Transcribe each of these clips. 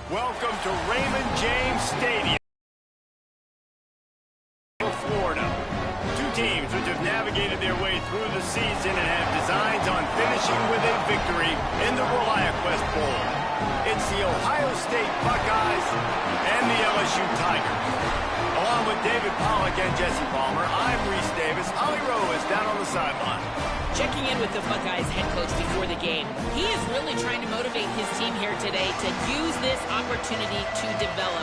Welcome to Raymond James Stadium, Florida. Two teams which have navigated their way through the season and have designs on finishing with a victory in the Reliaquest Bowl. It's the Ohio State Buckeyes and the LSU Tigers. Along with David Pollack and Jesse Palmer, I'm Reese Davis. Ollie Rowe is down on the sideline. Checking in with the Buckeyes head coach before the game. He is really trying to motivate his team here today to use this opportunity to develop.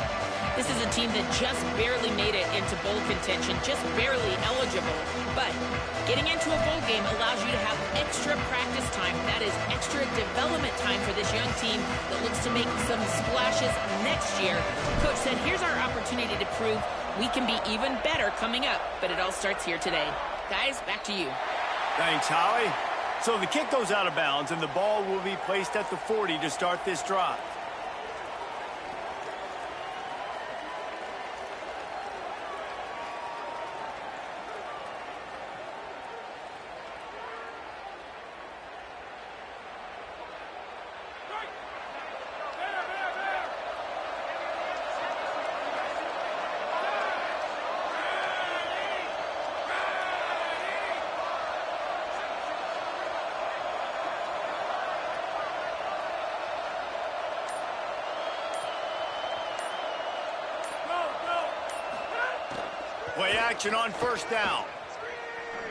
This is a team that just barely made it into bowl contention, just barely eligible. But getting into a bowl game allows you to have extra practice time. That is extra development time for this young team that looks to make some splashes next year. Coach said, here's our opportunity to prove we can be even better coming up. But it all starts here today. Guys, back to you. Thanks, Holly. So the kick goes out of bounds, and the ball will be placed at the 40 to start this drive. Play action on first down.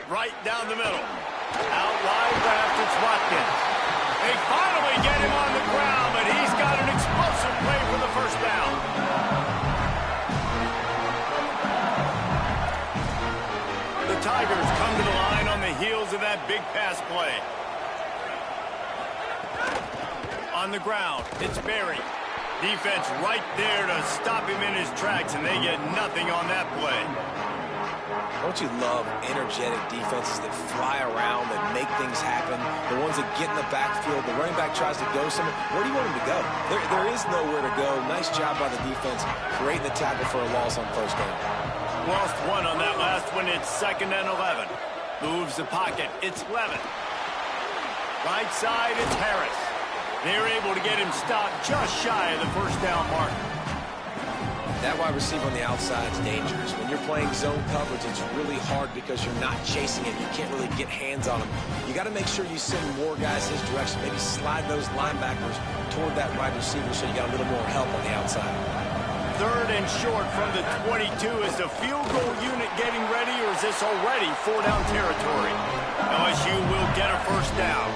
Right down the middle. Out wide left, it's Watkins. They finally get him on the ground, but he's got an explosive play for the first down. The Tigers come to the line on the heels of that big pass play. On the ground, it's Berry. Defense right there to stop him in his tracks, and they get nothing on that play. Don't you love energetic defenses that fly around, that make things happen? The ones that get in the backfield, the running back tries to go somewhere. Where do you want him to go? There is nowhere to go. Nice job by the defense, creating the tackle for a loss on first down. Lost one on that last one. It's 2nd and 11. Moves the pocket. It's Levin. Right side, it's Harris. They're able to get him stopped just shy of the first down mark. That wide receiver on the outside is dangerous. When you're playing zone coverage, it's really hard because you're not chasing him. You can't really get hands on him. You got to make sure you send more guys his direction. Maybe slide those linebackers toward that wide receiver so you got a little more help on the outside. 3rd and short from the 22. Is the field goal unit getting ready, or is this already 4-down territory? LSU will get a first down.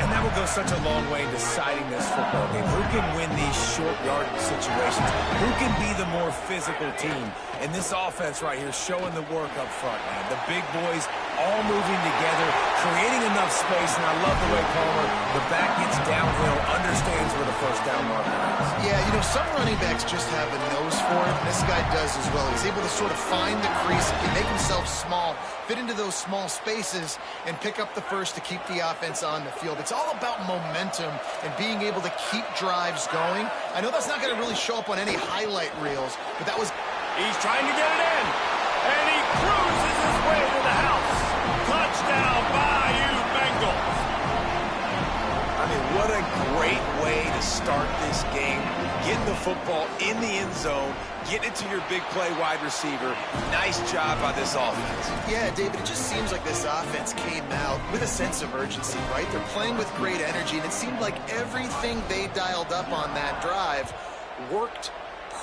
And that will go such a long way in deciding this football game. Who can win these short yardage situations? Who can be the more physical team? And this offense right here showing the work up front, man. The big boys all moving together, creating enough space, and I love the way Palmer, the back gets downhill, understands where the first down marker is. Yeah, you know, some running backs just have a nose for it, and this guy does as well. He's able to sort of find the crease, make himself small, fit into those small spaces, and pick up the first to keep the offense on the field. It's all about momentum and being able to keep drives going. I know that's not going to really show up on any highlight reels, but that was... He's trying to get it in, and he cruises his way to the house. Touchdown, Bayou Bengals. I mean, what a great way to start this game. Getting the football in the end zone, getting it to your big play wide receiver. Nice job by this offense. Yeah, David, it just seems like this offense came out with a sense of urgency, right? They're playing with great energy, and it seemed like everything they dialed up on that drive worked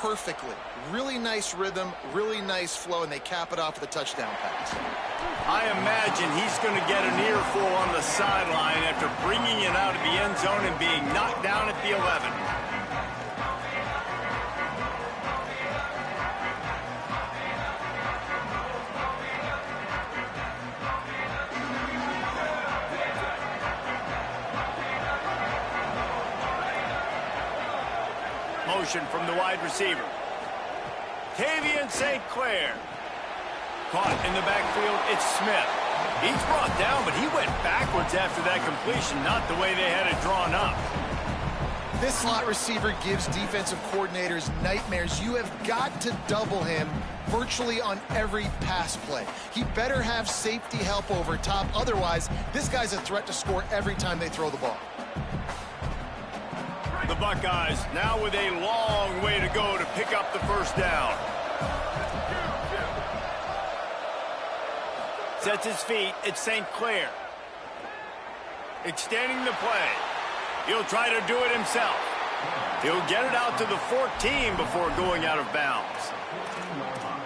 perfectly. Really nice rhythm, really nice flow, and they cap it off with a touchdown pass. I imagine he's going to get an earful on the sideline after bringing it out of the end zone and being knocked down at the 11. Motion from the wide receiver. Tavian St. Clair. Caught in the backfield, it's Smith. He's brought down, but he went backwards after that completion, not the way they had it drawn up. This slot receiver gives defensive coordinators nightmares. You have got to double him virtually on every pass play. He better have safety help over top. Otherwise, this guy's a threat to score every time they throw the ball. The Buckeyes now with a long way to go to pick up the first down. Sets his feet. It's St. Clair. Extending the play. He'll try to do it himself. He'll get it out to the 14 before going out of bounds.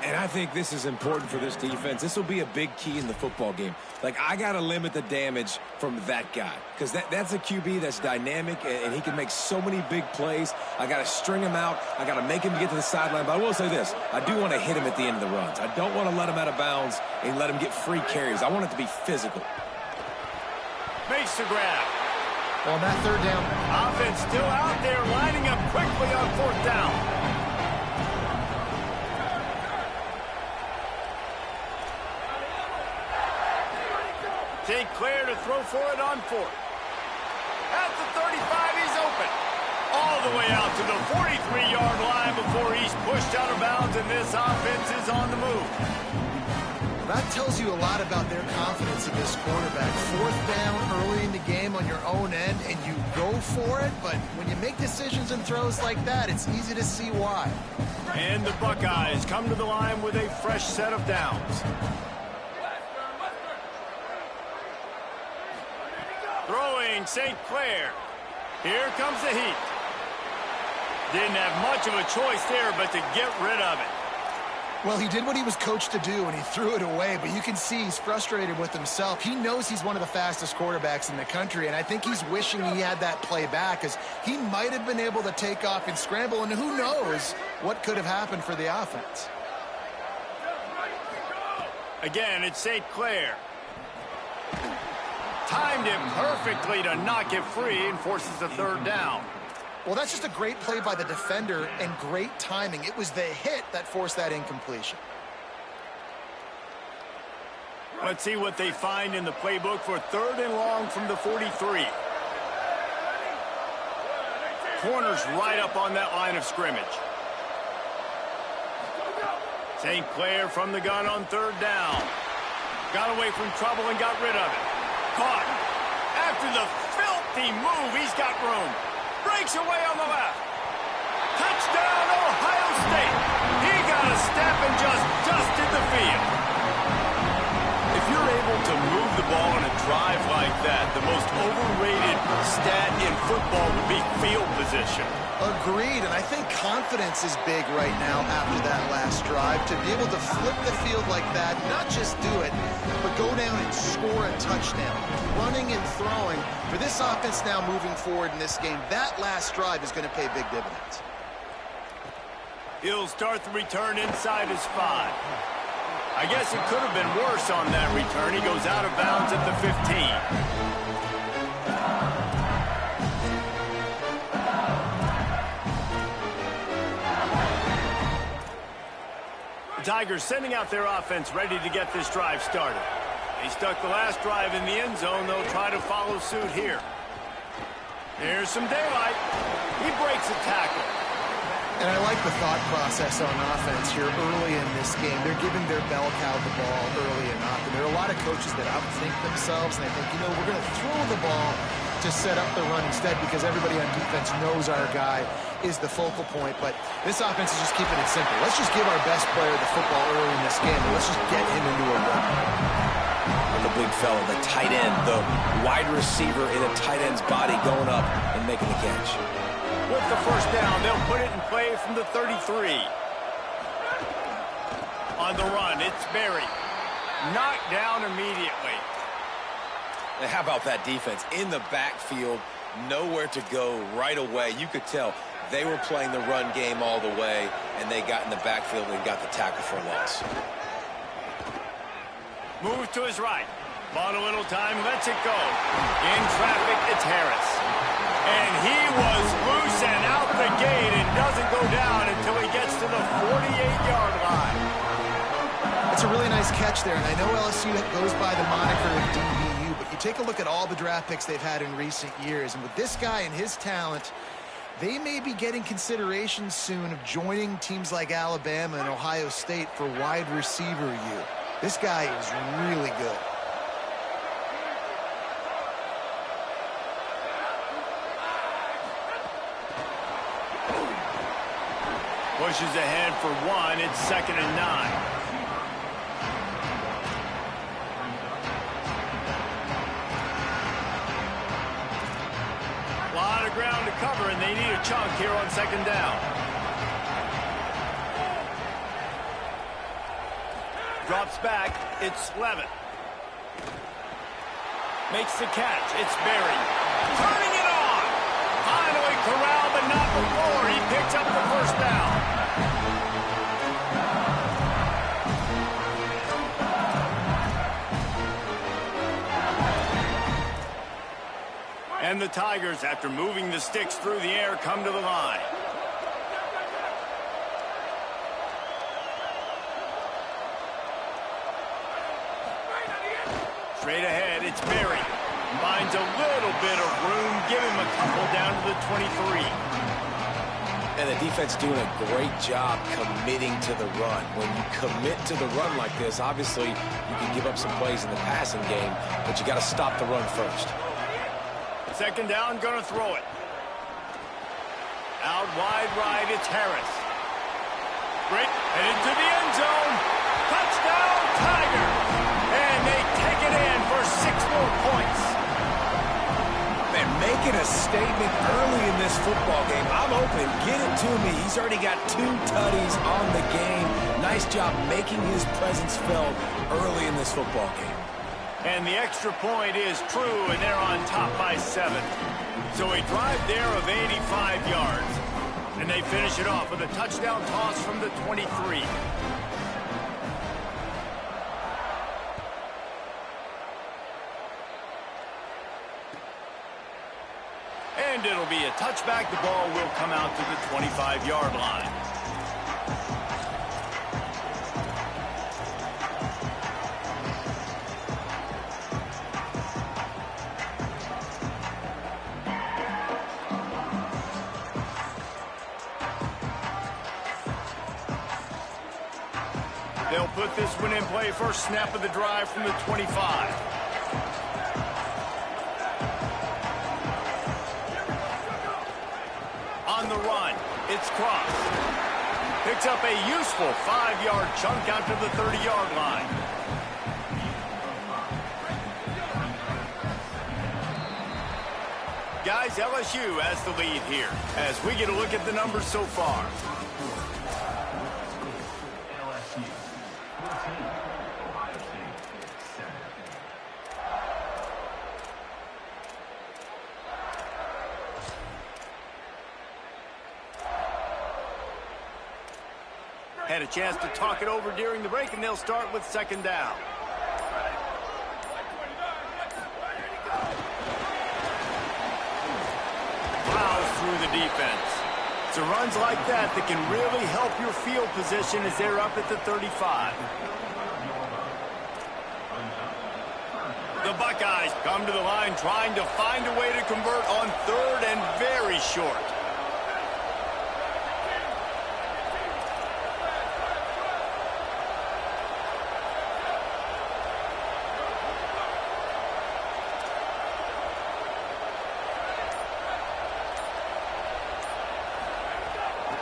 And I think this is important for this defense. This will be a big key in the football game. Like, I got to limit the damage from that guy because that's a QB that's dynamic, and he can make so many big plays. I got to string him out. I got to make him get to the sideline. But I will say this. I do want to hit him at the end of the runs. I don't want to let him out of bounds and let him get free carries. I want it to be physical. Makes the grab. On that third down. Offense still out there lining up quickly on fourth down. St. Clair to throw for it on fourth. At the 35, he's open. All the way out to the 43-yard line before he's pushed out of bounds, and this offense is on the move. That tells you a lot about their confidence in this quarterback. Fourth down early in the game on your own end, and you go for it, but when you make decisions and throws like that, it's easy to see why. And the Buckeyes come to the line with a fresh set of downs. Throwing St. Clair. Here comes the heat. Didn't have much of a choice there but to get rid of it. Well, he did what he was coached to do, and he threw it away, but you can see he's frustrated with himself. He knows he's one of the fastest quarterbacks in the country, and I think he's wishing he had that play back because he might have been able to take off and scramble, and who knows what could have happened for the offense. Again, it's St. Clair. Timed him perfectly to knock it free and forces the third down. Well, that's just a great play by the defender and great timing. It was the hit that forced that incompletion. Let's see what they find in the playbook for third and long from the 43. Corners right up on that line of scrimmage. St. Clair from the gun on third down. Got away from trouble and got rid of it. Caught. After the filthy move, he's got room. Breaks away on the left. Touchdown, Ohio State. He got a step and just dusted the field. If you're able to move the ball in a drive like that, the most overrated stat in football would be field position. Agreed, and I think confidence is big right now after that last drive. To be able to flip the field like that, not just do it, but go down and score a touchdown. Running and throwing. For this offense now moving forward in this game, that last drive is going to pay big dividends. He'll start the return inside his 5. I guess it could have been worse on that return. He goes out of bounds at the 15. Tigers sending out their offense ready to get this drive started. They stuck the last drive in the end zone. They'll try to follow suit here. There's some daylight. He breaks a tackle. And I like the thought process on offense here early in this game. They're giving their bell cow the ball early enough. And there are a lot of coaches that outthink themselves, and they think, you know, we're going to throw the ball to set up the run instead because everybody on defense knows our guy is the focal point. But this offense is just keeping it simple. Let's just give our best player the football early in this game, and let's just get him into a run. And the big fella, the tight end, the wide receiver in a tight end's body going up and making the catch. With the first down, they'll put it in play from the 33. On the run, it's Berry. Knocked down immediately. And how about that defense? In the backfield, nowhere to go right away. You could tell they were playing the run game all the way, and they got in the backfield and got the tackle for a loss. Moves to his right. Bought a little time, lets it go. In traffic, it's Harris. And he was loose and out the gate and doesn't go down until he gets to the 48-yard line. It's a really nice catch there, and I know LSU goes by the moniker of DBU, but you take a look at all the draft picks they've had in recent years, and with this guy and his talent, they may be getting consideration soon of joining teams like Alabama and Ohio State for wide receiver U. This guy is really good. Pushes ahead for 1. It's 2nd and 9. A lot of ground to cover, and they need a chunk here on 2nd down. Drops back. It's Levitt. Makes the catch. It's Berry. Turning it on. Finally corralled, but not before. He picks up the first down. And the Tigers, after moving the sticks through the air, come to the line. Straight ahead, it's Berry. Finds a little bit of room. Give him a couple down to the 23. And the defense doing a great job committing to the run. When you commit to the run like this, obviously you can give up some plays in the passing game, but you got to stop the run first. 2nd down, gonna throw it. Out wide right, it's Harris. Great, and into the end zone. Touchdown, Tigers! And they take it in for 6 more points. Man, making a statement early in this football game. I'm open. Get it to me. He's already got 2 tutties on the game. Nice job making his presence felt early in this football game. And the extra point is true, and they're on top by 7. So a drive there of 85 yards. And they finish it off with a touchdown toss from the 23. And it'll be a touchback. The ball will come out to the 25-yard line. They'll put this one in play. First snap of the drive from the 25. On the run, it's Cross. Picks up a useful 5-yard chunk out to the 30-yard line. Guys, LSU has the lead here as we get a look at the numbers so far. Had a chance to talk it over during the break, and they'll start with 2nd down. Plows through the defense. It's runs like that that can really help your field position as they're up at the 35. The Buckeyes come to the line trying to find a way to convert on 3rd and very short.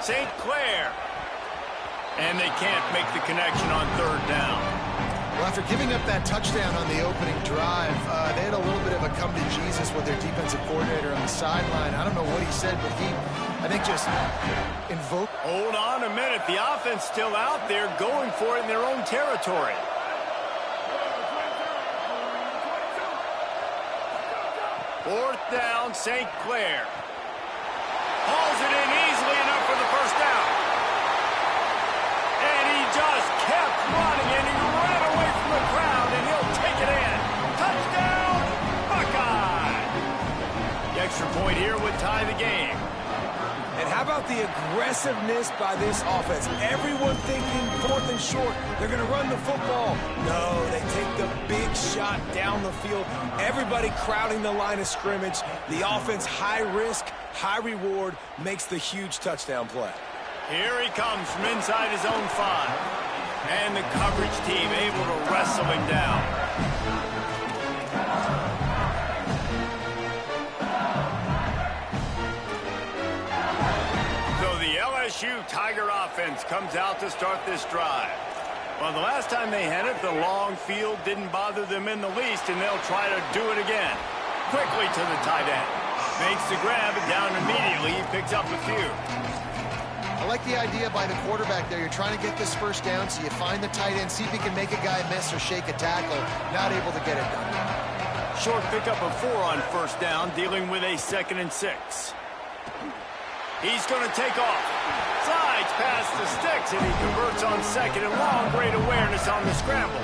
St. Clair. And they can't make the connection on 3rd down. Well, after giving up that touchdown on the opening drive, they had a little bit of a come to Jesus with their defensive coordinator on the sideline. I don't know what he said, but he, I think, just invoked. Hold on a minute. The offense still out there going for it in their own territory. Fourth down, St. Clair. Hauls it in easily enough for the first down. And he just kept running, and he ran away from the crowd, and he'll take it in. Touchdown, Buckeye! The extra point here would tie the game. And how about the aggressiveness by this offense? Everyone thinking 4th and short, they're going to run the football. No, they take the big shot down the field. Everybody crowding the line of scrimmage. The offense, high risk, high reward, makes the huge touchdown play. Here he comes from inside his own 5. And the coverage team able to wrestle him down. LSU Tiger offense comes out to start this drive. Well, the last time they had it, the long field didn't bother them in the least, and they'll try to do it again. Quickly to the tight end. Makes the grab, and down immediately. He picks up a few. I like the idea by the quarterback there. You're trying to get this first down, so you find the tight end, see if he can make a guy miss or shake a tackle. Not able to get it done. Short pickup of 4 on first down, dealing with a 2nd and 6. He's going to take off. Slides past the sticks, and he converts on 2nd and long. Great awareness on the scramble.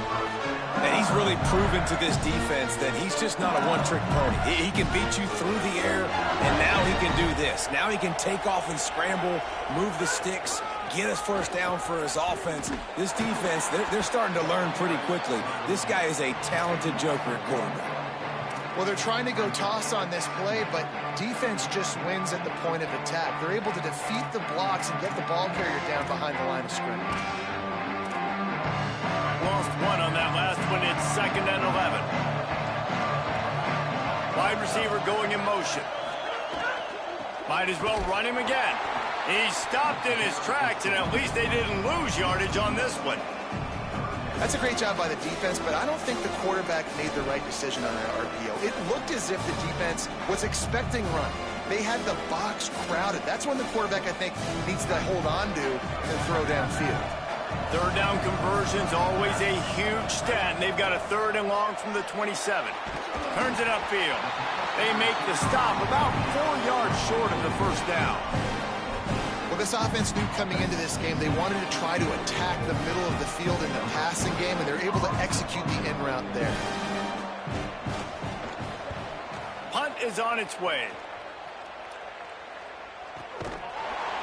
And he's really proven to this defense that he's just not a one-trick pony. He can beat you through the air, and now he can do this. Now he can take off and scramble, move the sticks, get us first down for his offense. This defense, they're starting to learn pretty quickly. This guy is a talented joker at quarterback. Well, they're trying to go toss on this play, but defense just wins at the point of attack. They're able to defeat the blocks and get the ball carrier down behind the line of scrimmage. Lost 1 on that last one. It's 2nd and 11. Wide receiver going in motion. Might as well run him again. He stopped in his tracks, and at least they didn't lose yardage on this one. That's a great job by the defense, but I don't think the quarterback made the right decision on that RPO. It looked as if the defense was expecting run. They had the box crowded. That's when the quarterback, I think, needs to hold on to and throw downfield. 3rd down conversion's always a huge stat, and they've got a 3rd and long from the 27. Turns it upfield. They make the stop about 4 yards short of the first down. Well, this offense knew coming into this game they wanted to try to attack the middle of the field in the passing game, and they're able to execute the in route there. Punt is on its way.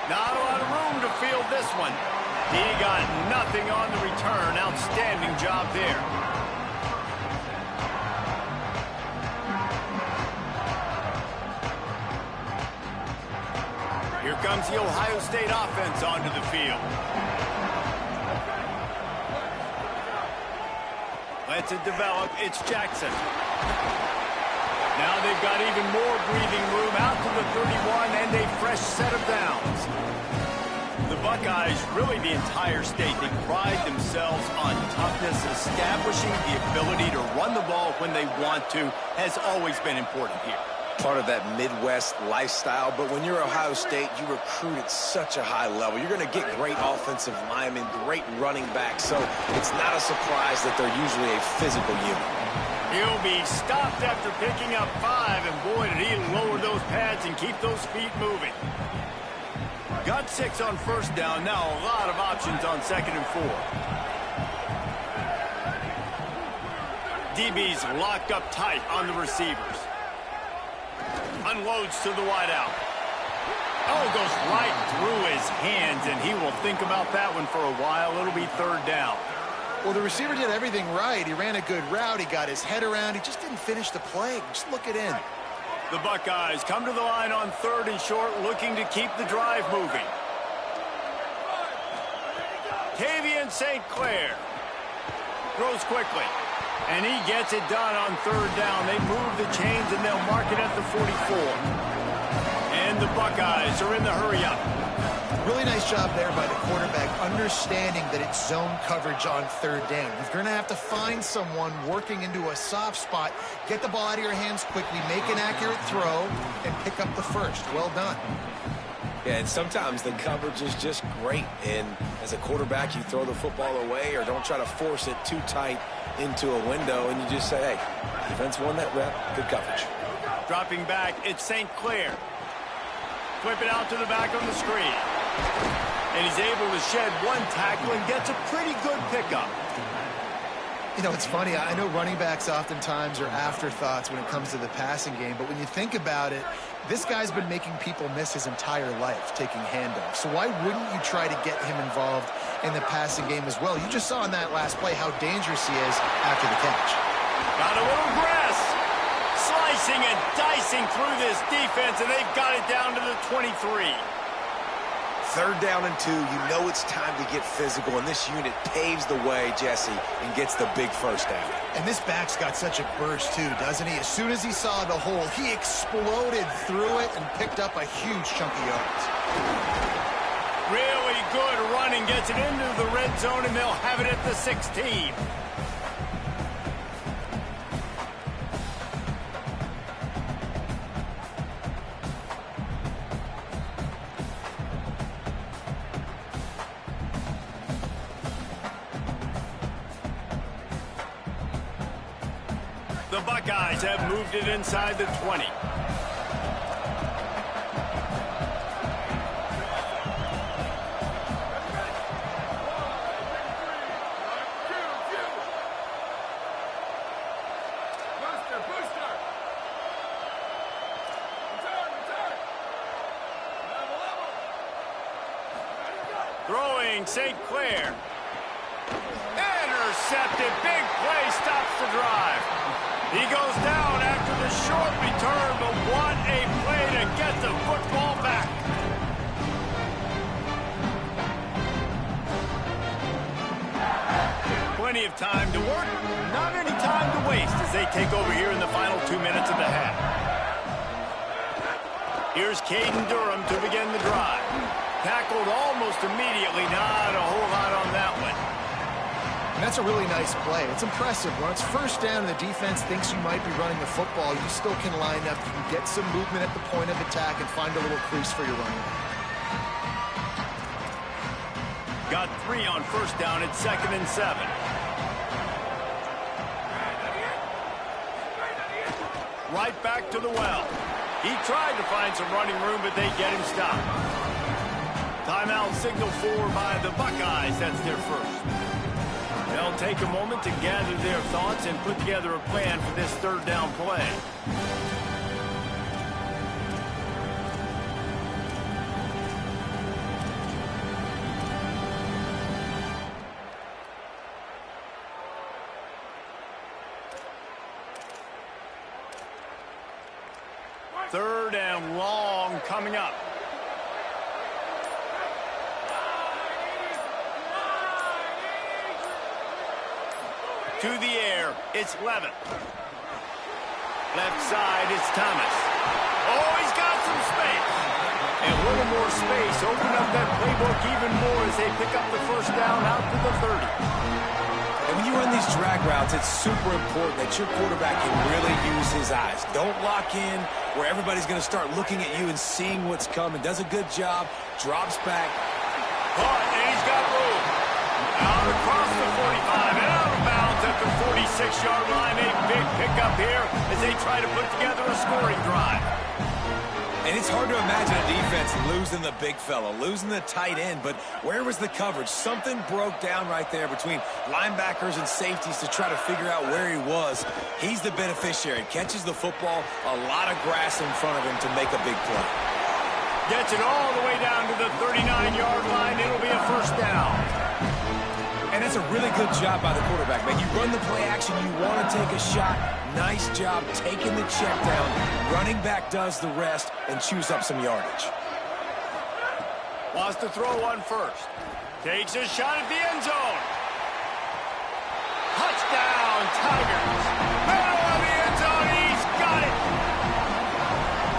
Not a lot of room to field this one. He got nothing on the return. Outstanding job there. Here comes the Ohio State offense onto the field. Lets it develop. It's Jackson. Now they've got even more breathing room out to the 31 and a fresh set of downs. The Buckeyes, really the entire state, they pride themselves on toughness. Establishing the ability to run the ball when they want to has always been important here. Part of that Midwest lifestyle, but when you're Ohio State, you recruit at such a high level. You're going to get great offensive linemen, great running backs, so it's not a surprise that they're usually a physical unit. He'll be stopped after picking up 5, and boy, did he lower those pads and keep those feet moving. Got 6 on first down. Now a lot of options on 2nd and 4. DB's locked up tight on the receivers. Unloads to the wideout. Oh, goes right through his hands, and he will think about that one for a while. It'll be 3rd down. Well, the receiver did everything right. He ran a good route. He got his head around. He just didn't finish the play. Just look it in. The Buckeyes come to the line on 3rd and short, looking to keep the drive moving. Tavian St. Clair throws quickly, and he gets it done on 3rd down. They move the chains, and they'll mark it at the 44. And the Buckeyes are in the hurry-up. Really nice job there by the quarterback, understanding that it's zone coverage on 3rd down. You're going to have to find someone working into a soft spot, get the ball out of your hands quickly, make an accurate throw, and pick up the first. Well done. Yeah, and sometimes the coverage is just great. And as a quarterback, you throw the football away or don't try to force it too tight into a window, and you just say, hey, defense won that rep. Good coverage. Dropping back, it's St. Clair. Whip it out to the back on the screen. And he's able to shed 1 tackle and gets a pretty good pickup. You know, it's funny. I know running backs oftentimes are afterthoughts when it comes to the passing game, but when you think about it, this guy's been making people miss his entire life taking handoffs. So why wouldn't you try to get him involved in the passing game as well? You just saw in that last play how dangerous he is after the catch. Got a little grass. Slicing and dicing through this defense, and they've got it down to the 23. 3rd down and 2, you know it's time to get physical, and this unit paves the way, Jesse, and gets the big first down. And this back's got such a burst, too, doesn't he? As soon as he saw the hole, he exploded through it and picked up a huge chunk of yards. good running gets it into the red zone, and they'll have it at the 16. The Buckeyes have moved it inside the 20. Throwing St. Clair. Intercepted. Big play stops the drive. He goes down after the short return, but what a play to get the football back. Plenty of time to work, not any time to waste as they take over here in the final 2 minutes of the half. Here's Caden Durham to begin the drive. Tackled almost immediately, not a whole lot on that one. And that's a really nice play. It's impressive. When it's first down and the defense thinks you might be running the football, you still can line up. You can get some movement at the point of attack and find a little crease for your running. Got 3 on first down at 2nd and 7. Right back to the well. He tried to find some running room, but they get him stopped. Timeout signal for by the Buckeyes. That's their first. They'll take a moment to gather their thoughts and put together a plan for this third down play. Third and long coming up. To the air, it's Levitt. Left side, it's Thomas. Oh, he's got some space. And a little more space. Open up that playbook even more as they pick up the first down out to the 30. And when you run these drag routes, it's super important that your quarterback can really use his eyes. Don't lock in where everybody's going to start looking at you and seeing what's coming. Does a good job, drops back. Caught, and he's got room. Out across the 45 and out of bounds at the 46-yard line. A big pickup here as they try to put together a scoring drive. And it's hard to imagine a defense losing the big fella, losing the tight end, but where was the coverage? Something broke down right there between linebackers and safeties to try to figure out where he was. He's the beneficiary. Catches the football, a lot of grass in front of him to make a big play. Gets it all the way down to the 39-yard line. It'll be a first down. And that's a really good job by the quarterback, man. You run the play action, you want to take a shot. Nice job taking the check down. Running back does the rest and chews up some yardage. Wants to throw one first. Takes a shot at the end zone. Touchdown, Tigers. Middle of the end zone. He's got it.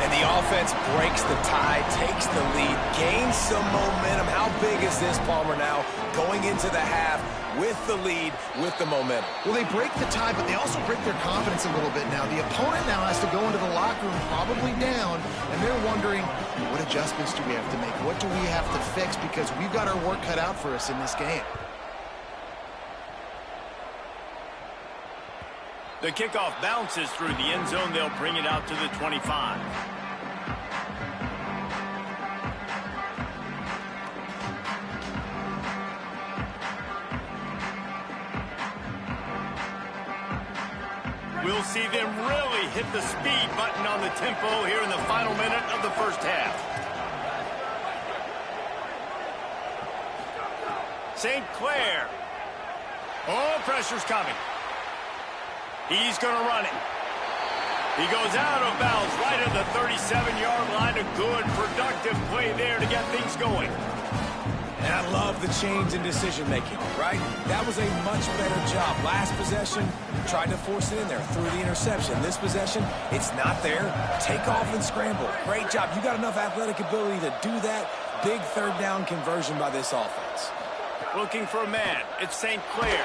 And the offense breaks the tie, takes the lead, gains some momentum. How big is this, Palmer, now going into the half with the lead, with the momentum? Well, they break the tie, but they also break their confidence a little bit now. The opponent now has to go into the locker room probably down, and they're wondering, what adjustments do we have to make? What do we have to fix? Because we've got our work cut out for us in this game. The kickoff bounces through the end zone. They'll bring it out to the 25. We'll see them really hit the speed button on the tempo here in the final minute of the first half. St. Clair. Oh, pressure's coming. He's going to run it. He goes out of bounds right at the 37-yard line. A good, productive play there to get things going. And I love the change in decision-making, right? That was a much better job. Last possession, tried to force it in there, threw the interception. This possession, it's not there. Take off and scramble. Great job. You got enough athletic ability to do that. big third down conversion by this offense. Looking for a man. It's St. Clair.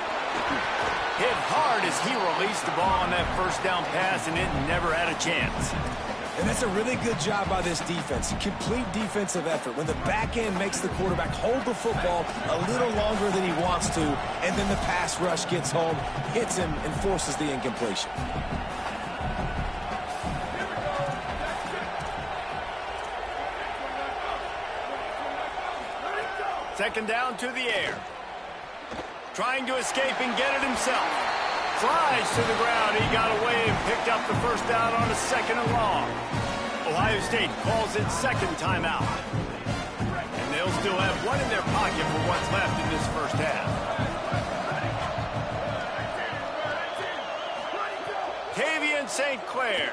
Hit hard as he released the ball on that first down pass, and it never had a chance. And that's a really good job by this defense. Complete defensive effort. When the back end makes the quarterback hold the football a little longer than he wants to, and then the pass rush gets home, hits him, and forces the incompletion. Second down to the air. Trying to escape and get it himself. Flies to the ground. He got away and picked up the first down on a second and long. Ohio State calls it second timeout. And they'll still have one in their pocket for what's left in this first half. Tavian St. Clair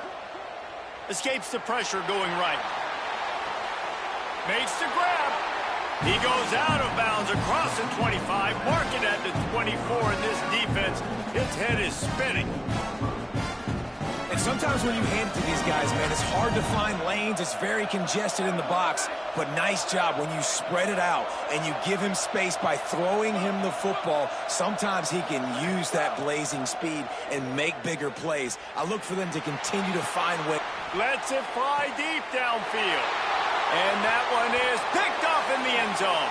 escapes the pressure going right. Makes the grab. He goes out of bounds across the 25, mark it at the 24, and this defense, its head is spinning. And sometimes when you hand it to these guys, man, it's hard to find lanes. It's very congested in the box. But nice job when you spread it out and you give him space by throwing him the football. Sometimes he can use that blazing speed and make bigger plays. I look for them to continue to find ways. Lets it fly deep downfield. And that one is picked off in the end zone.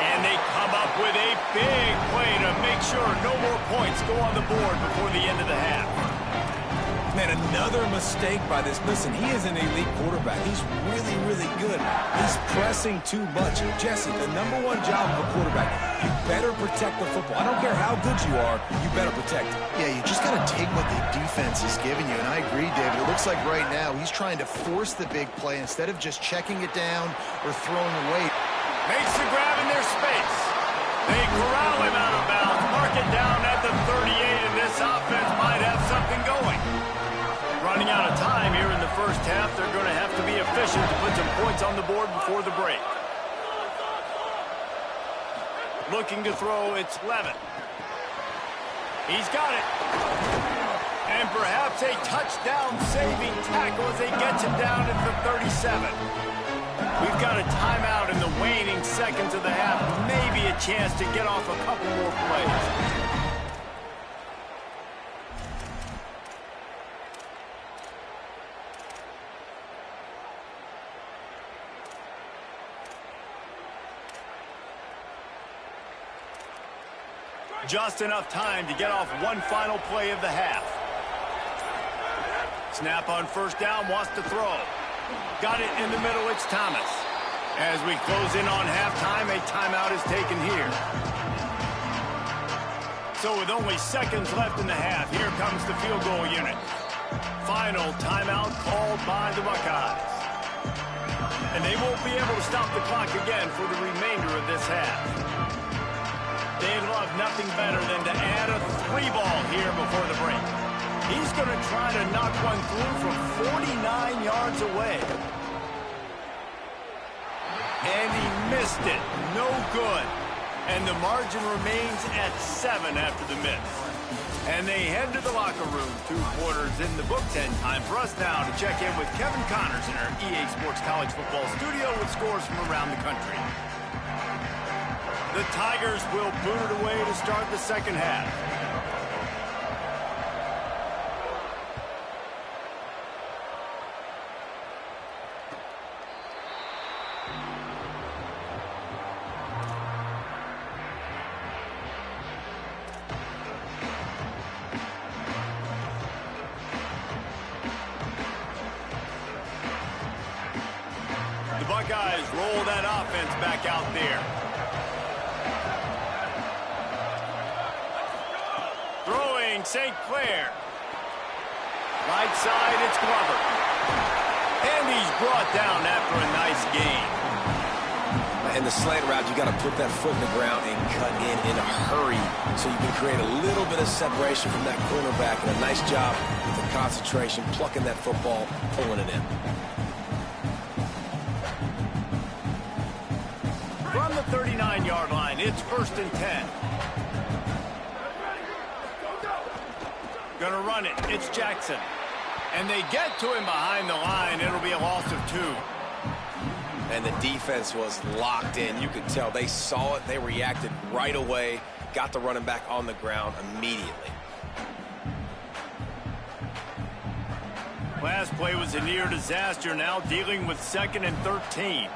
And they come up with a big play to make sure no more points go on the board before the end of the half. Man, another mistake by this. Listen, he is an elite quarterback. He's really, really good. He's pressing too much. Jesse, the #1 job of a quarterback, you better protect the football. I don't care how good you are, you better protect it. Yeah, you just got to take what the defense is giving you. And I agree, David. It looks like right now he's trying to force the big play instead of just checking it down or throwing away. Makes the grab in their space. They corral him out of bounds, mark it down at the 38, and this offense might have something going. Running out of time here in the first half. They're going to have to be efficient to put some points on the board before the break. Looking to throw, it's Levin. He's got it. And perhaps a touchdown-saving tackle as he gets him down at the 37. We've got a timeout in the waning seconds of the half. Maybe a chance to get off a couple more plays. Just enough time to get off one final play of the half. Snap on first down, wants to throw. Got it in the middle, it's Thomas. As we close in on halftime, a timeout is taken here. So with only seconds left in the half, here comes the field goal unit. Final timeout called by the Buckeyes. And they won't be able to stop the clock again for the remainder of this half. They'd love nothing better than to add a 3-ball here before the break. He's going to try to knock one through from 49 yards away. And he missed it. No good. And the margin remains at 7 after the miss. And they head to the locker room. 2 quarters in the books, and time for us now to check in with Kevin Connors in our EA Sports College Football studio with scores from around the country. The Tigers will boot it away to start the second half. The Buckeyes roll that offense back out there. Throwing St. Clair. Right side, it's Glover. And he's brought down after a nice gain. In the slant route, you got to put that foot in the ground and cut in a hurry so you can create a little bit of separation from that cornerback. And a nice job with the concentration, plucking that football, pulling it in. From the 39-yard line, it's 1st and 10. Gonna run it. It's Jackson. And they get to him behind the line. It'll be a loss of 2. And the defense was locked in. You could tell they saw it. They reacted right away. Got the running back on the ground immediately. Last play was a near disaster. Now dealing with 2nd and 13.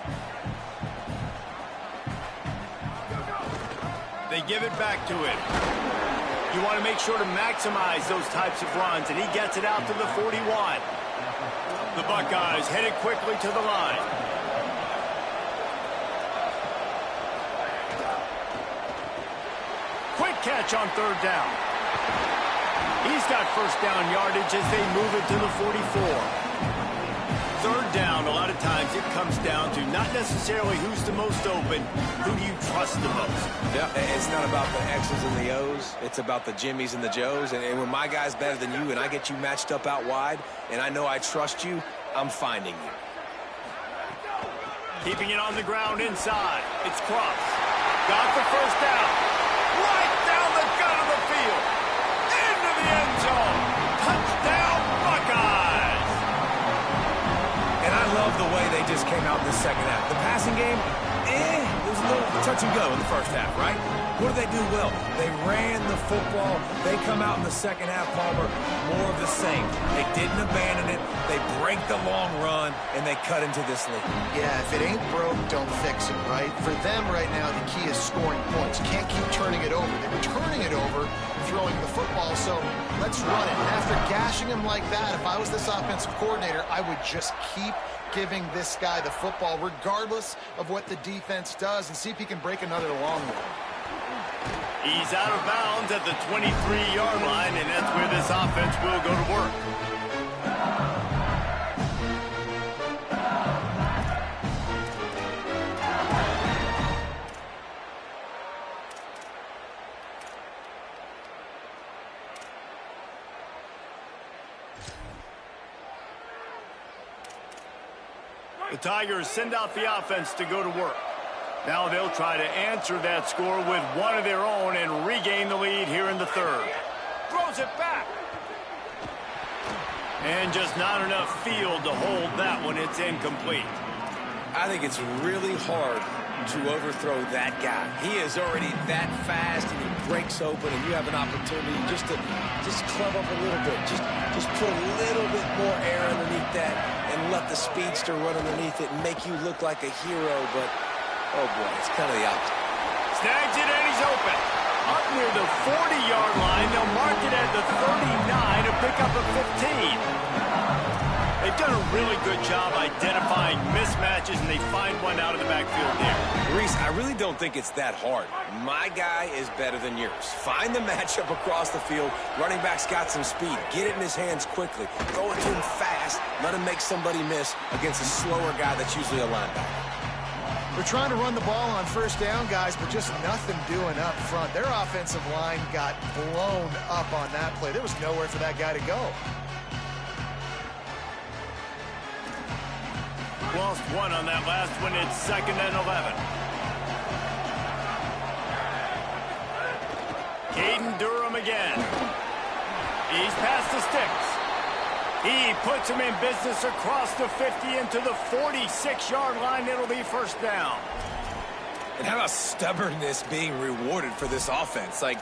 They give it back to him. You want to make sure to maximize those types of runs, and he gets it out to the 41. The Buckeyes headed quickly to the line. Quick catch on 3rd down. He's got first down yardage as they move it to the 44. 3rd down, a lot of times it comes down to not necessarily who's the most open, who do you trust the most? Yeah, it's not about the X's and the O's. It's about the Jimmies and the Joes. And when my guy's better than you and I get you matched up out wide and I know I trust you, I'm finding you. Keeping it on the ground inside. It's Cross. Got the first down. Right down the gut of the field. Into the end zone. Touchdown, Buckeyes. And I love the way they just came out in the second half. The passing game, it was a little touch and go in the first half, right? What did they do well? They ran the football. They come out in the second half, Palmer, more of the same. They didn't abandon it. They break the long run, and they cut into this lead. Yeah, if it ain't broke, don't fix it, right? For them right now, the key is scoring points. Can't keep turning it over. They were turning it over, throwing the football, so let's run it. And after gashing him like that, if I was this offensive coordinator, I would just keep giving this guy the football, regardless of what the defense does, and see if he can break another long one. He's out of bounds at the 23-yard line, and that's where this offense will go to work. The Tigers send out the offense to go to work. Now they'll try to answer that score with one of their own and regain the lead here in the 3rd. Throws it back. And just not enough field to hold that one. It's incomplete. I think it's really hard to overthrow that guy. He is already that fast, and he breaks open, and you have an opportunity just to club up a little bit. Just put a little bit more air underneath that and let the speedster run underneath it and make you look like a hero, but oh boy, it's kind of the opposite. Snags it and he's open. Up near the 40-yard line. They'll mark it at the 39 to pick up a 15. They've done a really good job identifying mismatches, and they find one out of the backfield there. Reese, I really don't think it's that hard. My guy is better than yours. Find the matchup across the field. Running back's got some speed. Get it in his hands quickly. Throw it to him fast. Let him make somebody miss against a slower guy that's usually a linebacker. We're trying to run the ball on first down, guys, but just nothing doing up front. Their offensive line got blown up on that play. There was nowhere for that guy to go. Lost one on that last one. It's 2nd and 11. Caden Durham again. He's past the sticks. He puts him in business across the 50 into the 46-yard line. It'll be first down. And how about stubbornness being rewarded for this offense? Like,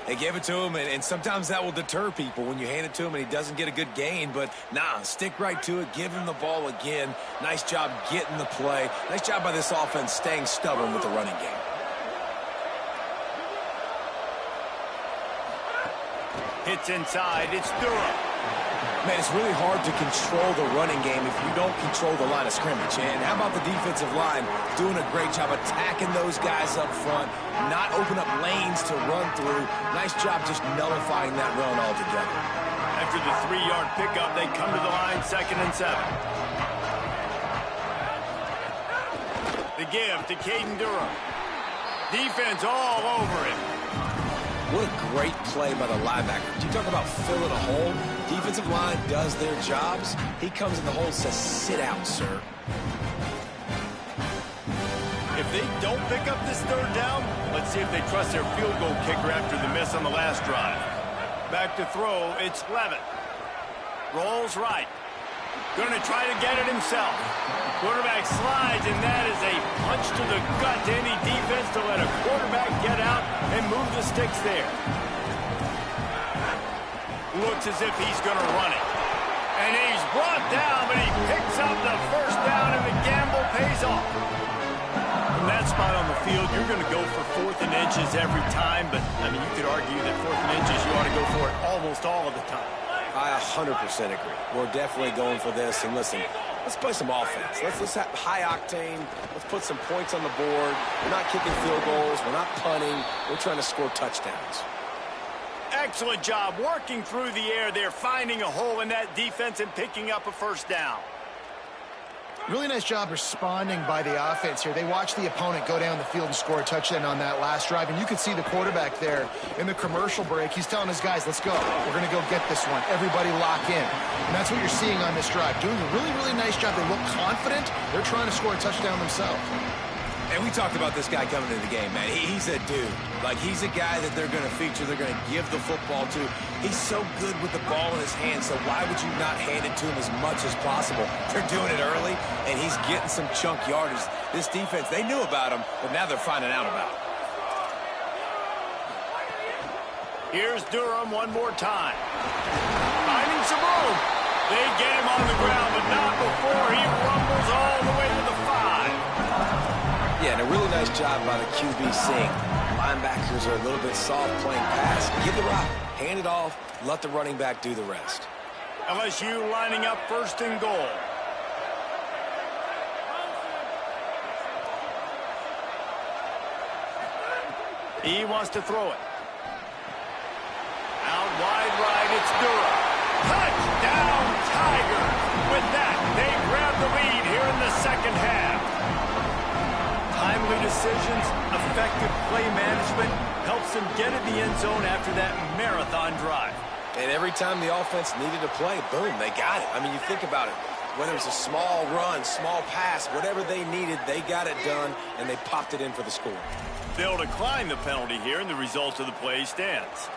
they gave it to him, and sometimes that will deter people when you hand it to him and he doesn't get a good gain. But, nah, stick right to it. Give him the ball again. Nice job getting the play. Nice job by this offense staying stubborn with the running game. Hits inside. It's Durham. Man, it's really hard to control the running game if you don't control the line of scrimmage. And how about the defensive line doing a great job attacking those guys up front, not open up lanes to run through. Nice job just nullifying that run altogether. After the 3-yard pickup, they come to the line 2nd and 7. The give to Caden Durham. Defense all over him. What a great play by the linebacker. You talk about filling a hole. Defensive line does their jobs. He comes in the hole and says, sit out, sir. If they don't pick up this 3rd down, let's see if they trust their field goal kicker after the miss on the last drive. Back to throw, it's Levitt. Rolls right. Going to try to get it himself. Quarterback slides, and that is a punch to the gut to any defense to let a quarterback get out and move the sticks there. Looks as if he's going to run it. And he's brought down, but he picks up the first down, and the gamble pays off. From that spot on the field, you're going to go for 4th and inches every time, but, I mean, you could argue that 4th and inches, you ought to go for it almost all of the time. I 100% agree. We're definitely going for this, and listen, let's play some offense. Let's have high octane. Let's put some points on the board. We're not kicking field goals. We're not punting. We're trying to score touchdowns. Excellent job working through the air there, finding a hole in that defense and picking up a first down. Really nice job responding by the offense here. They watched the opponent go down the field and score a touchdown on that last drive, and you could see the quarterback there in the commercial break. He's telling his guys, let's go. We're going to go get this one. Everybody lock in. And that's what you're seeing on this drive. Doing a really, really nice job. They look confident. They're trying to score a touchdown themselves. And we talked about this guy coming into the game, man. He's a dude. Like, he's a guy that they're going to feature, they're going to give the football to. He's so good with the ball in his hands, so why would you not hand it to him as much as possible? They're doing it early, and he's getting some chunk yardage. This defense, they knew about him, but now they're finding out about him. Here's Durham one more time. Finding some room. They get him on the ground, but not before he rumbles all the way to the 5. Yeah, and a really nice job by the QB seeing linebackers are a little bit soft playing pass. Give the rock, hand it off, let the running back do the rest. LSU lining up 1st and goal. He wants to throw it. Out wide right, it's Durham. Touchdown, Tigers! With that, they grab the lead here in the second half. Timely decisions, effective play management helps them get in the end zone after that marathon drive. And every time the offense needed to play, boom, they got it. I mean, you think about it. Whether it's a small run, small pass, whatever they needed, they got it done, and they popped it in for the score. They'll decline the penalty here, and the result of the play stands.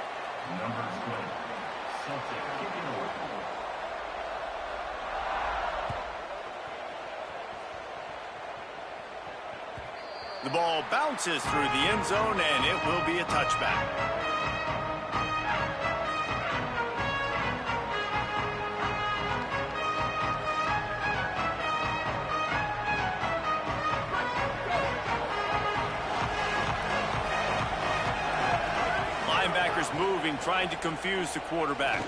The ball bounces through the end zone, and it will be a touchback. Linebackers moving, trying to confuse the quarterback.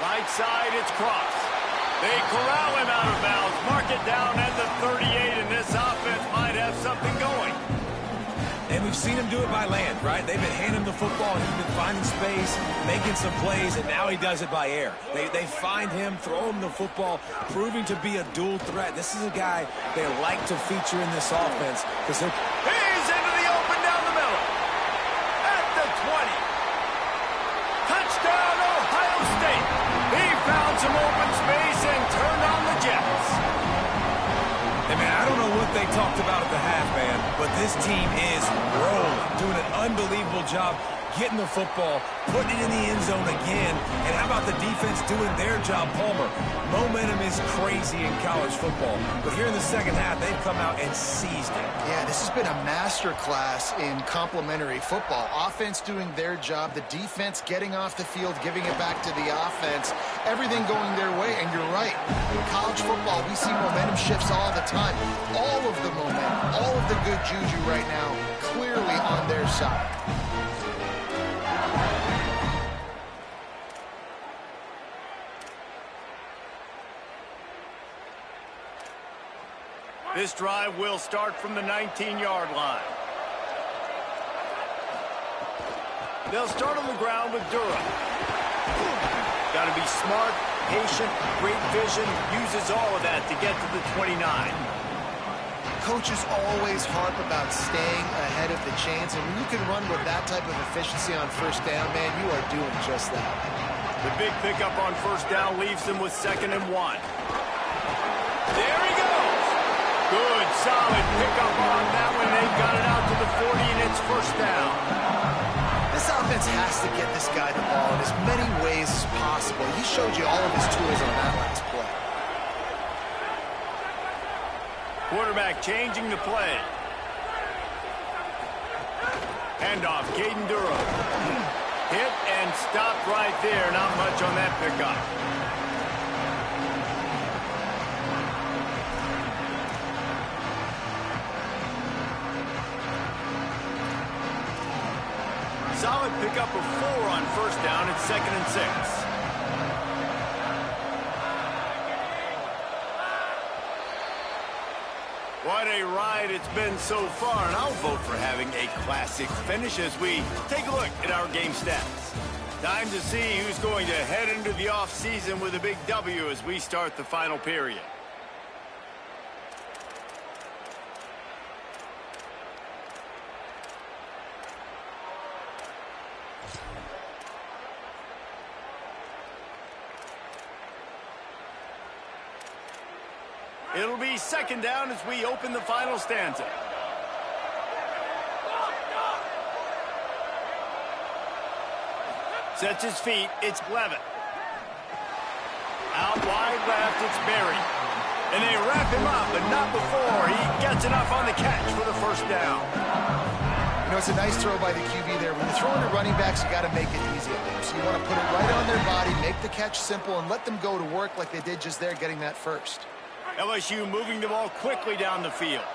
Right side, it's Cross. They corral him out of bounds, mark it down at the 38, and this offense might have something going. And we've seen him do it by land, right? They've been handing him the football, and he's been finding space, making some plays, and now he does it by air. They find him, throw him the football, proving to be a dual threat. This is a guy they like to feature in this offense because he's into the open down the middle. At the 20. Touchdown, Ohio State. He found some open space and turned on the Jets. Hey, man, I don't know what they talked about at the half, man, but this team is rolling, doing an unbelievable job getting the football, putting it in the end zone again, and how about the defense doing their job, Palmer? Momentum is crazy in college football, but here in the second half, they've come out and seized it. Yeah, this has been a masterclass in complementary football. Offense doing their job, the defense getting off the field, giving it back to the offense, everything going their way, and you're right. In college football, we see momentum shifts all the time. All of the momentum, all of the good juju right now, clearly on their side. This drive will start from the 19-yard line. They'll start on the ground with Durham. Got to be smart, patient, great vision, uses all of that to get to the 29. Coaches always harp about staying ahead of the chains, and when you can run with that type of efficiency on first down, man, you are doing just that. The big pickup on first down leaves them with 2nd and 1. There he goes. Good, solid pickup on that one. They've got it out to the 40, and it's first down. This offense has to get this guy the ball in as many ways as possible. He showed you all of his tools on that last play. Quarterback changing the play. Handoff, Caden Durham. Hit and stopped right there. Not much on that pickup. Solid pickup of 4 on first down. It's 2nd and 6. What a ride it's been so far, and I'll vote for having a classic finish as we take a look at our game stats. Time to see who's going to head into the offseason with a big W as we start the final period. It'll be 2nd down as we open the final stanza. Sets his feet. It's Levitt. Out wide left, it's Berry. And they wrap him up, but not before he gets enough on the catch for the first down. You know, it's a nice throw by the QB there. When you're throwing to running backs, you got to make it easy on them. So you want to put it right on their body, make the catch simple, and let them go to work like they did just there, getting that first. LSU moving the ball quickly down the field.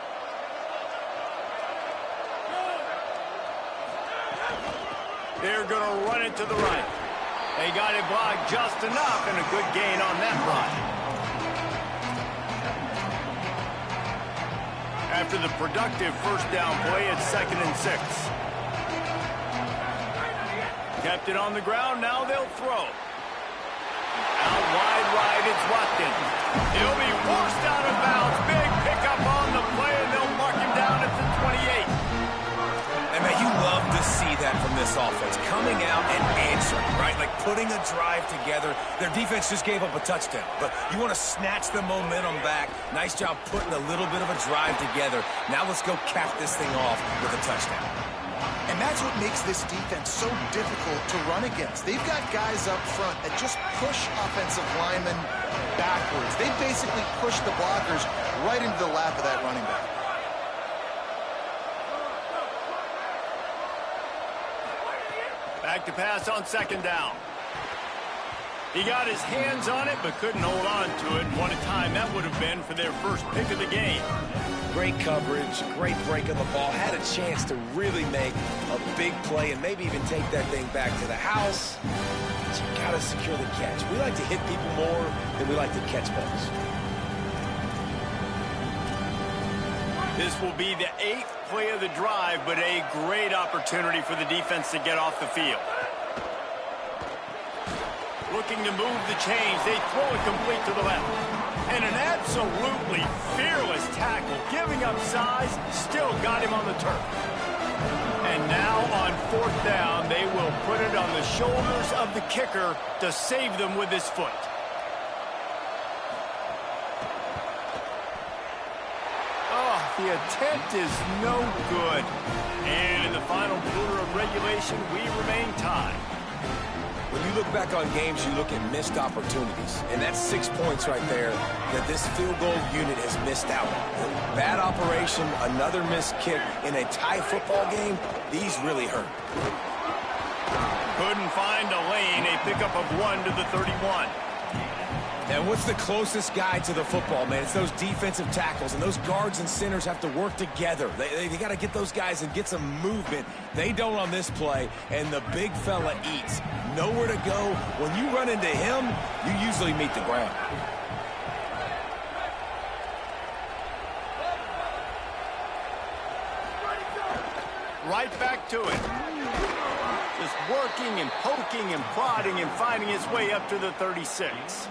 They're going to run it to the right. They got it blocked just enough, and a good gain on that run. After the productive first down play, it's 2nd and 6. Kept it on the ground, now they'll throw. Out wide right, it's Watkins. He'll be forced out of bounds. Big pickup on the play, and they'll mark him down at the 28. And, man, you love to see that from this offense. Coming out and answering, right? Like putting a drive together. Their defense just gave up a touchdown. But you want to snatch the momentum back. Nice job putting a little bit of a drive together. Now let's go cap this thing off with a touchdown. And that's what makes this defense so difficult to run against. They've got guys up front that just push offensive linemen backwards. They basically push the blockers right into the lap of that running back. Back to pass on 2nd down. He got his hands on it, but couldn't hold on to it. What a time that would have been for their first pick of the game. Great coverage, great break of the ball. Had a chance to really make a big play and maybe even take that thing back to the house. But you got to secure the catch. We like to hit people more than we like to catch balls. This will be the 8th play of the drive, but a great opportunity for the defense to get off the field. Looking to move the chains. They throw it complete to the left. And an absolutely fearless tackle. Giving up size, still got him on the turf. And now on 4th down, they will put it on the shoulders of the kicker to save them with his foot. Oh, the attempt is no good. And in the final quarter of regulation, we remain tied. When you look back on games, you look at missed opportunities. And that's 6 points right there that this field goal unit has missed out on. Bad operation, another missed kick in a tie football game. These really hurt. Couldn't find a lane. A pickup of 1 to the 31. And what's the closest guy to the football, man? It's those defensive tackles, and those guards and centers have to work together. They got to get those guys and get some movement. They don't on this play, and the big fella eats. Nowhere to go. When you run into him, you usually meet the ground. Right back to it. Just working and poking and prodding and finding his way up to the 36.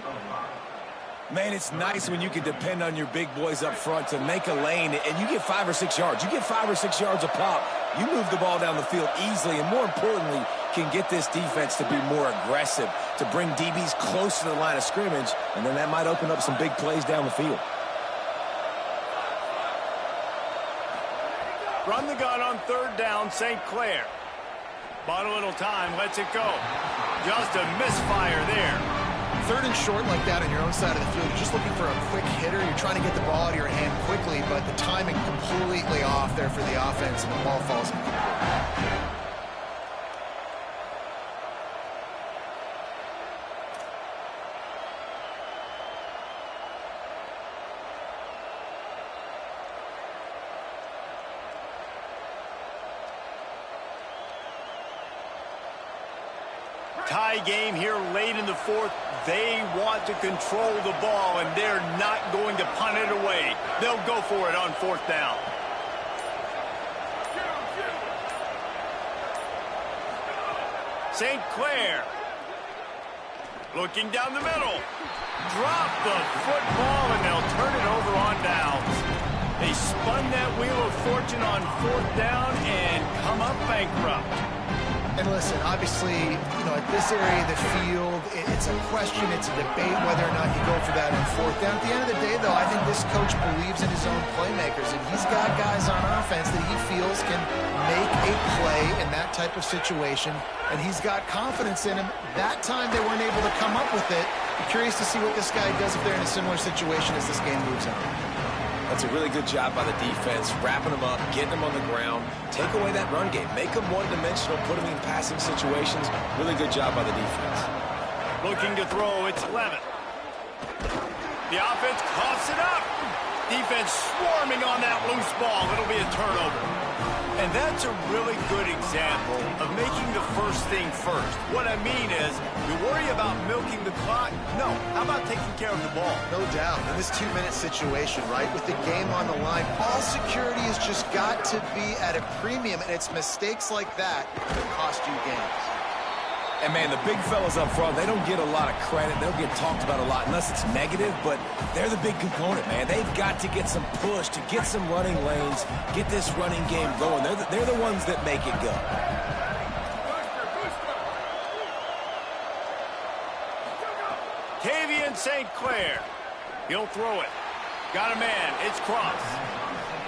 Man, it's nice when you can depend on your big boys up front to make a lane, and you get 5 or 6 yards. You get 5 or 6 yards a pop. You move the ball down the field easily, and more importantly, can get this defense to be more aggressive, to bring DBs close to the line of scrimmage, and then that might open up some big plays down the field. Run the gun on 3rd down, St. Clair. Bought a little time, lets it go. Just a misfire there. third and short like that on your own side of the field, you're just looking for a quick hitter. You're trying to get the ball out of your hand quickly, but the timing completely off there for the offense, and the ball falls incomplete. Tie game here late in the fourth. They want to control the ball, and they're not going to punt it away. They'll go for it on fourth down. St. Clair looking down the middle. Drop the football, and they'll turn it over on downs. They spun that wheel of fortune on fourth down and come up bankrupt. And listen, obviously, at this area of the field, it's a question, it's a debate whether or not you go for that on fourth down. At the end of the day, though, I think this coach believes in his own playmakers, and he's got guys on offense that he feels can make a play in that type of situation, and he's got confidence in him. That time they weren't able to come up with it. I'm curious to see what this guy does if they're in a similar situation as this game moves on. That's a really good job by the defense, wrapping them up, getting them on the ground, take away that run game, make them one-dimensional, put them in passing situations. Really good job by the defense. Looking to throw, it's 11. The offense coughs it up. Defense swarming on that loose ball. It'll be a turnover. And that's a really good example of making the first thing first. What I mean is, you worry about milking the clock. No, how about taking care of the ball? No doubt. In this 2-minute situation, right, with the game on the line, ball security has just got to be at a premium, and it's mistakes like that that cost you games. And, man, the big fellas up front, they don't get a lot of credit. They'll get talked about a lot unless it's negative, but they're the big component, man. They've got to get some push, to get some running lanes, get this running game going. They're the ones that make it go. Tavian St. Clair. He'll throw it. Got a man. It's Cross.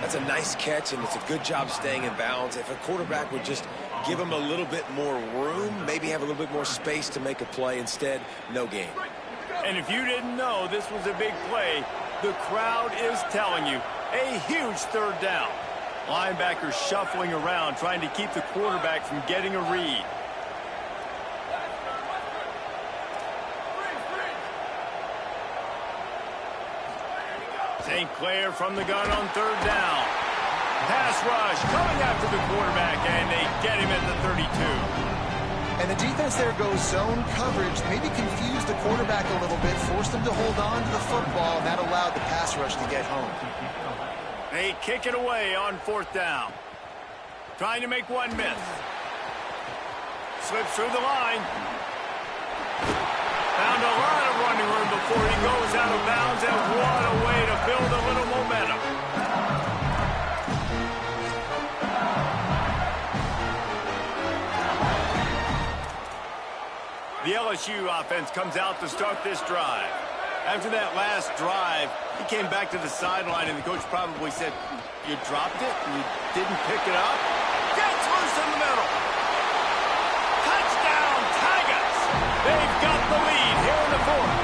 That's a nice catch, and it's a good job staying in bounds. If a quarterback would just give him a little bit more room, maybe have a little bit more space to make a play. Instead, no gain. And if you didn't know this was a big play, the crowd is telling you, a huge third down. Linebackers shuffling around, trying to keep the quarterback from getting a read. St. Clair from the gun on third down. Pass rush coming after the quarterback, and they get him at the 32. And the defense there goes zone coverage, maybe confused the quarterback a little bit, forced him to hold on to the football, and that allowed the pass rush to get home. They kick it away on fourth down. Trying to make one miss. Slips through the line. Found a lot of running room before he goes out of bounds, and what a way to build a little momentum. The LSU offense comes out to start this drive. After that last drive, he came back to the sideline, and the coach probably said, you dropped it? You didn't pick it up? Gets loose in the middle. Touchdown, Tigers! They've got the lead here in the fourth.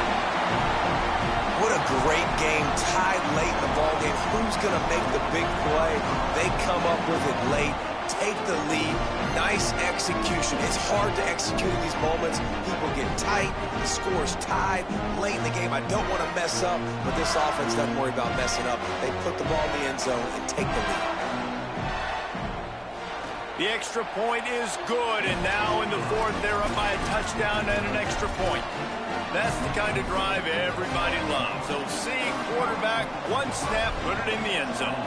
What a great game, tied late in the ballgame. Who's going to make the big play? They come up with it late, take the lead. Nice execution. It's hard to execute in these moments. People get tight. The score's tied late in the game. I don't want to mess up, but this offense doesn't worry about messing up. They put the ball in the end zone and take the lead. The extra point is good, and now in the fourth, they're up by a touchdown and an extra point. That's the kind of drive everybody loves. So see quarterback, one snap, put it in the end zone.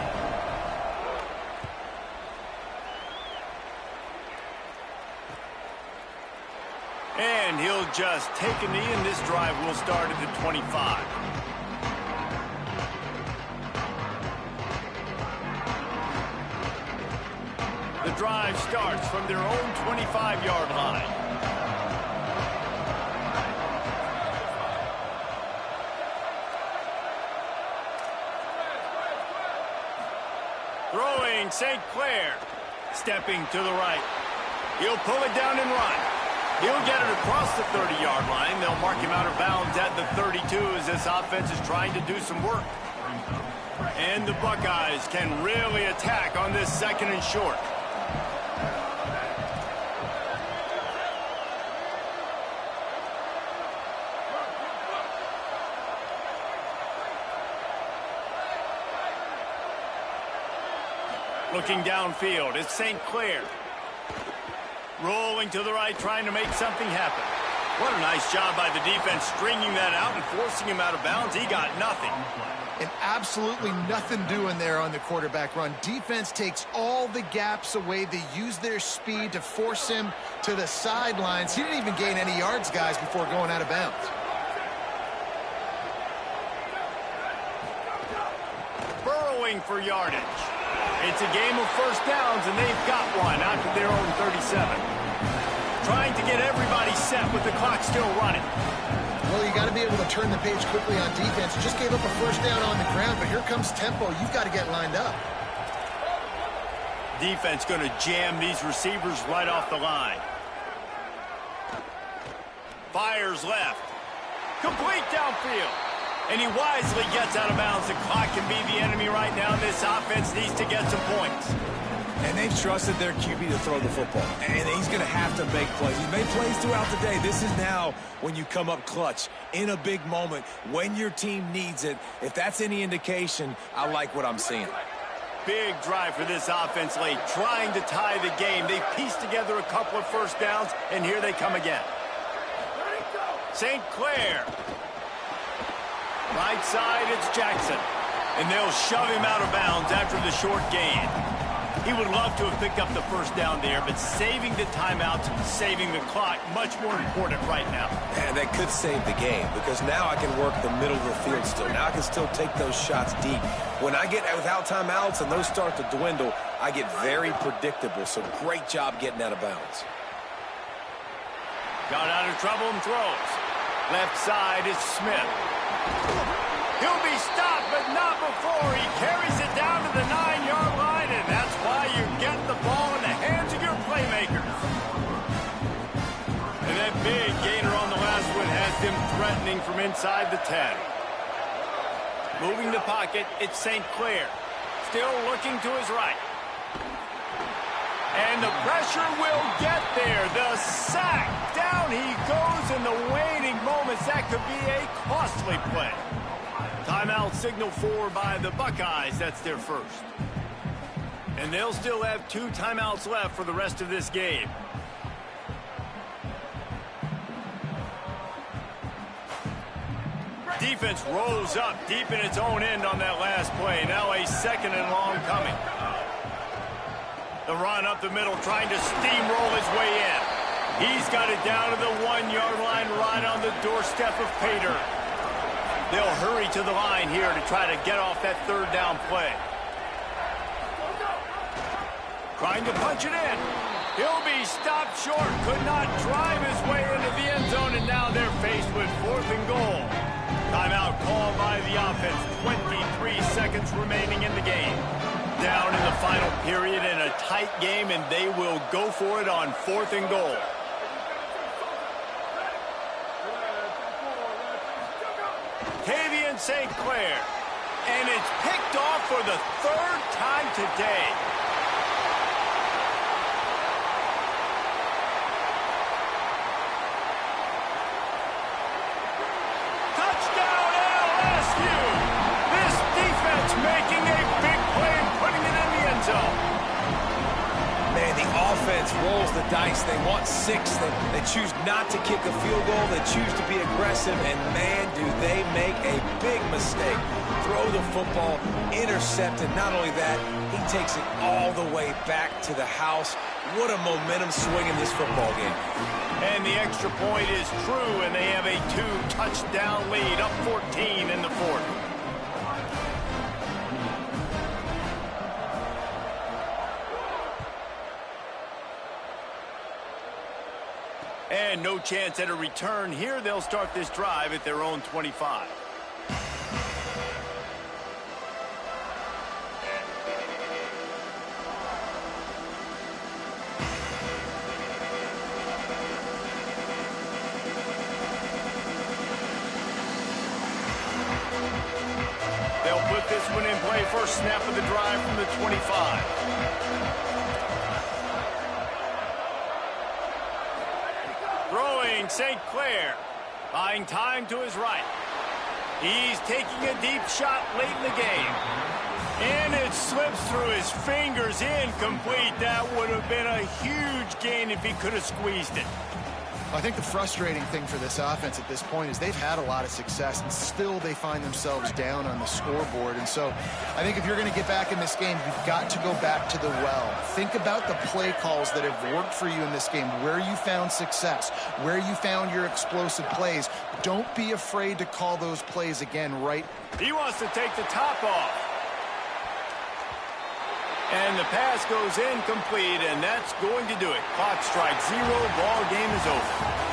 And he'll just take a knee, and this drive will start at the 25. The drive starts from their own 25-yard line. Throwing St. Clair. Stepping to the right. He'll pull it down and run. He'll get it across the 30-yard line. They'll mark him out of bounds at the 32 as this offense is trying to do some work. And the Buckeyes can really attack on this 2nd and short. Looking downfield, it's St. Clair. Rolling to the right, trying to make something happen. What a nice job by the defense stringing that out and forcing him out of bounds. He got nothing. And absolutely nothing doing there on the quarterback run. Defense takes all the gaps away. They use their speed to force him to the sidelines. He didn't even gain any yards, guys, before going out of bounds. Burrowing for yardage. It's a game of first downs, and they've got one out to their own 37. Trying to get everybody set with the clock still running. Well, you got to be able to turn the page quickly on defense. You just gave up a first down on the ground, but here comes tempo. You've got to get lined up. Defense going to jam these receivers right off the line. Fires left. Complete downfield. And he wisely gets out of bounds. The clock can be the enemy right now. This offense needs to get some points. And they've trusted their QB to throw the football. And he's going to have to make plays. He's made plays throughout the day. This is now when you come up clutch in a big moment when your team needs it. If that's any indication, I like what I'm seeing. Big drive for this offense late, trying to tie the game. They pieced together a couple of first downs, and here they come again. St. Clair. Right side, it's Jackson. And they'll shove him out of bounds after the short gain. He would love to have picked up the first down there, but saving the timeouts, saving the clock, much more important right now. And that could save the game, because now I can work the middle of the field still. Now I can still take those shots deep. When I get without timeouts and those start to dwindle, I get very predictable. So great job getting out of bounds. Got out of trouble and throws. Left side is Smith. He'll be stopped, but not before he carries it down to the 9-yard line, and that's why you get the ball in the hands of your playmakers. And that big gainer on the last one has them threatening from inside the 10. Moving the pocket, it's St. Clair. Still looking to his right. And the pressure will get there. The sack. Down he goes in the waning moments. That could be a costly play. Timeout signal for by the Buckeyes. That's their first. And they'll still have 2 timeouts left for the rest of this game. Defense rolls up deep in its own end on that last play. Now a 2nd and long coming. The run up the middle, trying to steamroll his way in. He's got it down to the 1-yard line, right on the doorstep of Pater. They'll hurry to the line here to try to get off that 3rd down play. Trying to punch it in. He'll be stopped short. Could not drive his way into the end zone, and now they're faced with 4th and goal. Timeout called by the offense. 23 seconds remaining in the game. Down in the final period in a tight game, and they will go for it on 4th and goal. Tavian St. Clair. And it's picked off for the 3rd time today. Touchdown LSU! This defense making a big play and putting it in the end zone. Man, the offense rolls the dice. They want 6. They choose not to kick a field goal. They choose to be aggressive, and man, do they make a big mistake. Throw the football, intercepted. Not only that, he takes it all the way back to the house. What a momentum swing in this football game. And the extra point is true, and they have a 2-touchdown lead, up 14 in the 4th. And no chance at a return here. They'll start this drive at their own 25. freshman in play, first snap of the drive from the 25. Throwing St. Clair, buying time to his right. He's taking a deep shot late in the game. And it slips through his fingers, incomplete. That would have been a huge gain if he could have squeezed it. I think the frustrating thing for this offense at this point is they've had a lot of success, and still they find themselves down on the scoreboard. And so I think if you're going to get back in this game, you've got to go back to the well. Think about the play calls that have worked for you in this game, where you found success, where you found your explosive plays. Don't be afraid to call those plays again, right? He wants to take the top off. And the pass goes incomplete, and that's going to do it. Clock strikes 0. Ball game is over.